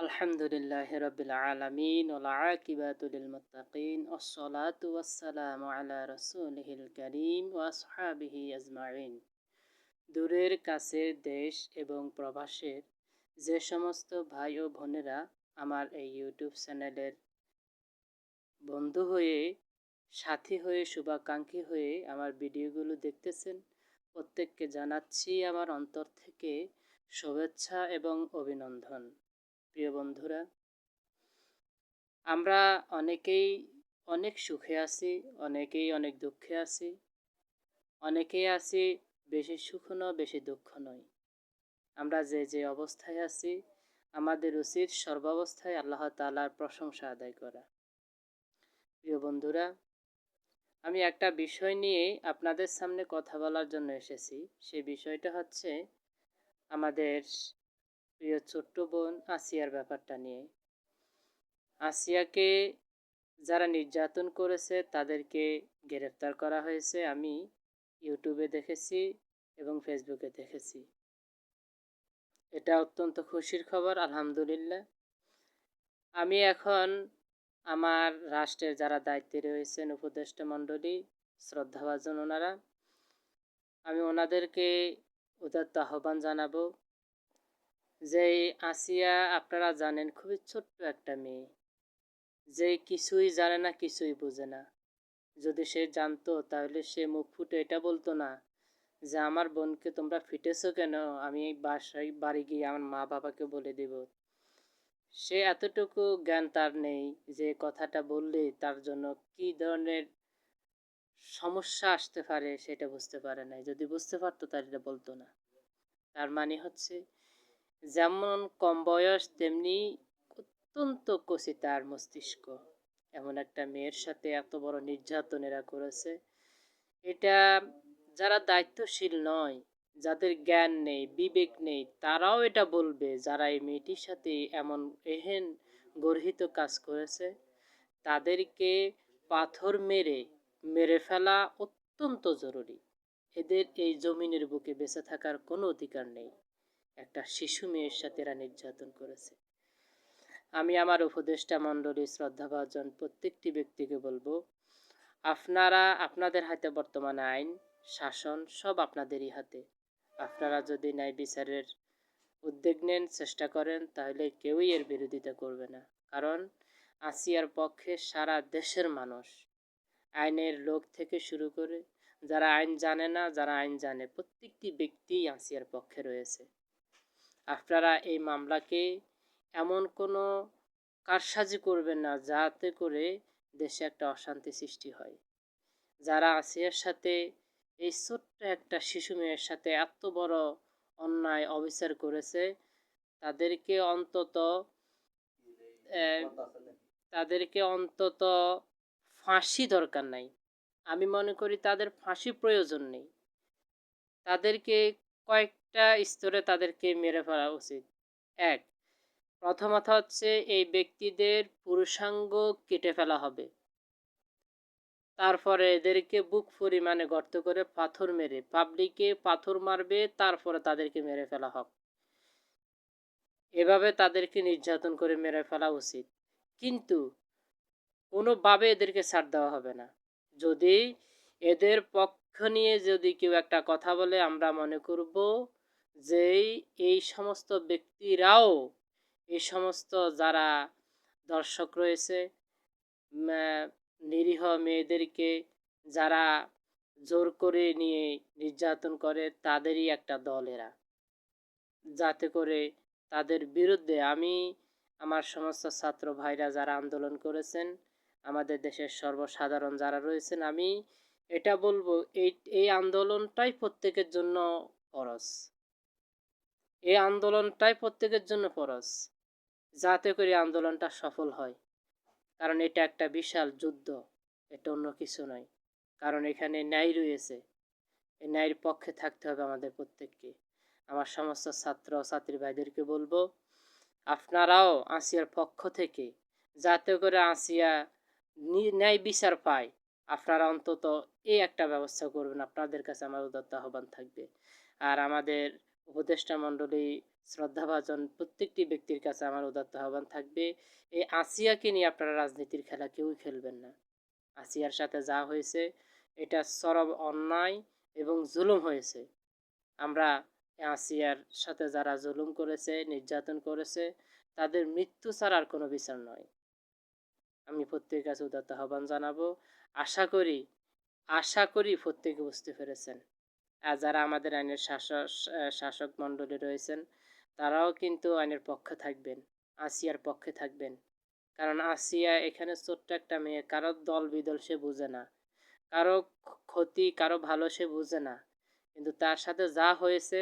আলহামদুলিল্লাহি রাব্বিল আলামিন ওয়াল আকিবাতু লিল মুত্তাকিন ওয়াসসালাতু ওয়াসসালামু আলা রাসূলিহিল কারীম ওয়া আসহাবিহি আজমাইন। দূরের কাছের দেশ এবং প্রবাসের যে সমস্ত ভাই ও বোনেরা আমার এই ইউটিউব চ্যানেলের বন্ধু হয়ে, সাথী হয়ে, শুভাকাঙ্ক্ষী হয়ে আমার ভিডিওগুলো দেখতেছেন, প্রত্যেককে জানাচ্ছি আমার অন্তর থেকে শুভেচ্ছা এবং অভিনন্দন। প্রিয় বন্ধুরা, আমরা অনেকেই অনেক সুখে আছি, অনেকেই অনেক দুঃখে আছি, অনেকেই আছি বেশি সুখ নয় বেশি দুঃখ নয়। আমরা যে যে অবস্থায় আছি, আমাদের উচিত সর্বাবস্থায় আল্লাহ তাআলার প্রশংসা আদায় করা। প্রিয় বন্ধুরা, আমি একটা বিষয় নিয়ে আপনাদের সামনে কথা বলার জন্য এসেছি। সেই বিষয়টা হচ্ছে আমাদের প্রিয় ছোট্ট বোন আসিয়ার ব্যাপারটা নিয়ে। আসিয়াকে যারা নির্যাতন করেছে তাদেরকে গ্রেফতার করা হয়েছে, আমি ইউটিউবে দেখেছি এবং ফেসবুকে দেখেছি। এটা অত্যন্ত খুশির খবর, আলহামদুলিল্লাহ। আমি এখন আমার রাষ্ট্রের যারা দায়িত্বে রয়েছেন, উপদেষ্টা মণ্ডলী, শ্রদ্ধাভাজন ওনারা, আমি ওনাদেরকে উদাত্ত আহ্বান জানাবো যে আসিয়া, আপনারা জানেন, খুবই ছোট্ট একটা মেয়ে, যে কিছুই জানে না, কিছুই বোঝে না। যদি সে জানতো তাহলে সে মুখ ফুটে এটা বলতো না যে আমার বোনকে তোমরা ফিটেছো কেন, আমি বাসায় বাড়ি গিয়ে আমার মা বাবাকে বলে দেব। সে এতটুকু জ্ঞান তার নেই যে কথাটা বললে তার জন্য কি ধরনের সমস্যা আসতে পারে সেটা বুঝতে পারে না। যদি বুঝতে পারতো তাহলে এটা বলতো না। তার মানে হচ্ছে, যেমন কম বয়স তেমনি অত্যন্ত কচি তার মস্তিষ্ক। এমন একটা মেয়ের সাথে এত বড় নির্যাতন এরা করেছে। এটা যারা দায়িত্বশীল নয়, যাদের জ্ঞান নেই, বিবেক নেই, তারাও এটা বলবে যারা এই মেয়েটির সাথে এমন এহেন গর্হিত কাজ করেছে, তাদেরকে পাথর মেরে মেরে ফেলা অত্যন্ত জরুরি। এদের এই জমিনের বুকে বেঁচে থাকার কোনো অধিকার নেই। একটা শিশু মেয়ের সাথে এরা নির্যাতন করেছে। আমি আমার উপদেষ্টা মণ্ডলী, শ্রদ্ধাভাজন প্রত্যেকটি ব্যক্তিকে বলবো, আপনারা, আপনাদের হাতে বর্তমানে আইন শাসন সব আপনাদেরই হাতে। আপনারা যদি ন্যায় বিচারের উদ্যোগ নেন, চেষ্টা করেন, তাহলে কেউই এর বিরোধিতা করবে না। কারণ আসিয়ার পক্ষে সারা দেশের মানুষ, আইনের লোক থেকে শুরু করে যারা আইন জানে না, যারা আইন জানে, প্রত্যেকটি ব্যক্তি আসিয়ার পক্ষে রয়েছে। আপনারা এই মামলাকে এমন কোনো কারসাজি করবেন না যাতে করে দেশে একটা অশান্তি সৃষ্টি হয়। যারা আসিয়ার সাথে, এই ছোট্ট একটা শিশু মেয়ের সাথে এত বড় অন্যায় অবিচার করেছে, তাদেরকে অন্তত তাদেরকে অন্তত ফাঁসি দরকার নাই। আমি মনে করি তাদের ফাঁসি প্রয়োজন নেই। তাদেরকে কয়েকটা স্তরে তাদেরকে মেরে ফেলা উচিত। এক, প্রথমত হচ্ছে এই ব্যক্তিদের পুরুষাঙ্গ কেটে ফেলা হবে। তারপরে এদেরকে বুক পরিমাণে গর্ত করে পাথর মেরে পাবলিকে পাথর মারবে, তারপরে তাদেরকে মেরে ফেলা হোক। এভাবে তাদেরকে নির্যাতন করে মেরে ফেলা উচিত। কিন্তু কোনোভাবে এদেরকে ছাড় দেওয়া হবে না। যদি এদের পক্ষ নিয়ে যদি কেউ একটা কথা বলে, আমরা মনে করব যে এই সমস্ত ব্যক্তিরাও, এই সমস্ত যারা দর্শক রয়েছে, নিরীহ মেয়েদেরকে যারা জোর করে নিয়ে নির্যাতন করে, তাদেরই একটা দল এরা। যাতে করে তাদের বিরুদ্ধে আমি, আমার সমস্ত ছাত্র ভাইরা যারা আন্দোলন করেছেন, আমাদের দেশের সর্বসাধারণ যারা রয়েছেন, আমি এটা বলবো, এই আন্দোলনটাই প্রত্যেকের জন্য ফরজ। এই আন্দোলনটাই প্রত্যেকের জন্য ফরজ, যাতে করে আন্দোলনটা সফল হয়। কারণ এটা একটা বিশাল যুদ্ধ, এটা অন্য কিছু নয়। কারণ এখানে ন্যায় রয়েছে, এই ন্যায়ের পক্ষে থাকতে হবে আমাদের প্রত্যেককে। আমার সমস্ত ছাত্র ছাত্রী ভাইদেরকে বলবো, আপনারাও আসিয়ার পক্ষ থেকে, যাতে করে আসিয়া ন্যায় বিচার পায়, আপনারা অন্তত এই একটা ব্যবস্থা করবেন। আপনাদের কাছে আমার উদাত্ত আহ্বান থাকবে। আর আমাদের উপদেষ্টা মণ্ডলী, শ্রদ্ধাভাজন প্রত্যেকটি ব্যক্তির কাছে আমার উদাত্ত আহ্বান থাকবে, এই আসিয়াকে নিয়ে আপনারা রাজনীতির খেলা কেউই খেলবেন না। আসিয়ার সাথে যা হয়েছে এটা চরম অন্যায় এবং জুলুম হয়েছে। আমরা আসিয়ার সাথে যারা জুলুম করেছে, নির্যাতন করেছে, তাদের মৃত্যু ছাড়া আর কোনো বিচার নয়। আমি প্রত্যেকের কাছে উদাত্ত আহ্বান জানাবো। আশা করি প্রত্যেকে বুঝতে পেরেছেন। আর যারা আমাদের আইনের শাসক মণ্ডলী রয়েছেন, তারাও কিন্তু আইনের পক্ষে থাকবেন, আসিয়ার পক্ষে থাকবেন। কারণ আসিয়া এখানে ছোট্ট একটা মেয়ে, কারো দল বিদল সে বুঝে না, কারো ক্ষতি কারো ভালো সে বুঝে না, কিন্তু তার সাথে যা হয়েছে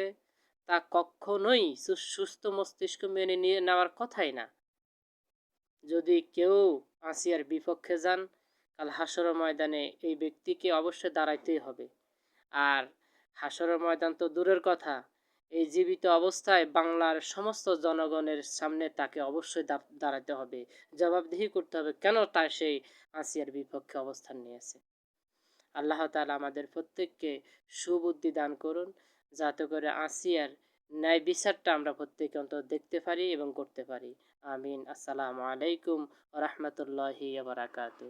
তা কখনোই সুস্থ মস্তিষ্ক মেনে নিয়ে নেওয়ার কথাই না। যদি কেউ আসিয়ার বিপক্ষে যান, কাল হাসরের ময়দানে এই ব্যক্তিকে অবশ্যই দাঁড়াইতেই হবে। আর হাসরের ময়দান তো দূরের কথা, এই জীবিত অবস্থায় বাংলার সমস্ত জনগণের সামনে তাকে অবশ্যই দাঁড়াতে হবে, জবাবদিহি করতে হবে কেন তার সেই আসিয়ার বিপক্ষে অবস্থান নিয়েছে। আল্লাহ তাআলা আমাদের প্রত্যেককে সুবুদ্ধি দান করুন, যাতে করে আসিয়ার ন্যায় বিচারটা আমরা প্রত্যেকে অন্তত দেখতে পারি এবং করতে পারি। আমিন। আসসালামু আলাইকুম ওয়া রাহমাতুল্লাহি ওয়া বারাকাতুহু।